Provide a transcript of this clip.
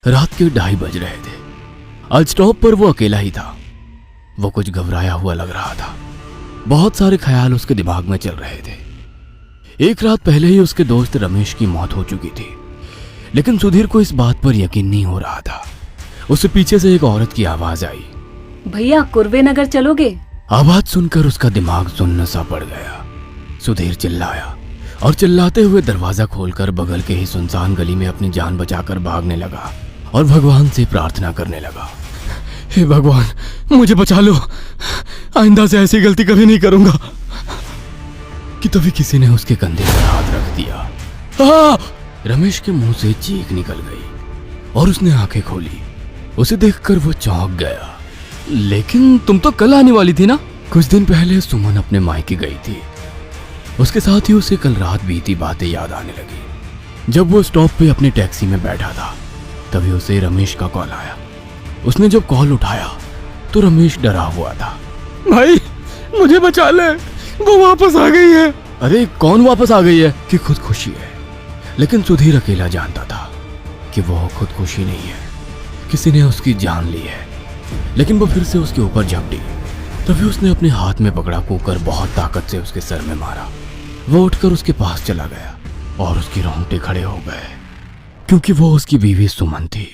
रात के 2:30 बज रहे थे। आज स्टॉप पर वो अकेला ही था। वो कुछ घबराया हुआ लग रहा था। बहुत सारे ख्याल उसके दिमाग में चल रहे थे। एक रात पहले ही उसके दोस्त रमेश की मौत हो चुकी थी, लेकिन सुधीर को इस बात पर यकीन नहीं हो रहा था। उससे पीछे से एक औरत की आवाज आई, भैया कुर्वे नगर चलोगे? आवाज सुनकर उसका दिमाग सुन्न सा पड़ गया। सुधीर चिल्लाया और चिल्लाते हुए दरवाजा खोलकर बगल के ही सुनसान गली में अपनी जान बचाकर भागने लगा और भगवान से प्रार्थना करने लगा, हे भगवान मुझे बचा लो, आइंदा से ऐसी गलती कभी नहीं करूंगा। कि तभी किसी ने उसके कंधे पर हाथ रख दिया। रमेश के मुंह से चीख निकल गई और उसने आंखें खोली। उसे देखकर वो चौंक गया। लेकिन तुम तो कल आने वाली थी ना? कुछ दिन पहले सुमन अपने मायके गई थी। उसके साथ ही उसे कल रात बीती बातें याद आने लगी। जब वो स्टॉप पे अपनी टैक्सी में बैठा था तभी उसे रमेश का कॉल आया। उसने जब कॉल उठाया तो रमेश डरा हुआ था। भाई मुझे बचा ले, वो वापस आ गई है। अरे कौन वापस आ गई है? कि खुदकुशी है। लेकिन सुधीर अकेला जानता था कि वो खुदकुशी नहीं है, किसी ने उसकी जान ली है। लेकिन वो फिर से उसके ऊपर झपटी। तभी उसने अपने हाथ में पकड़ा कुकर बहुत ताकत से उसके सर में मारा। वो उठकर उसके पास चला गया और उसके रोंगटे खड़े हो गए, क्योंकि वो उसकी बीवी सुमन थी।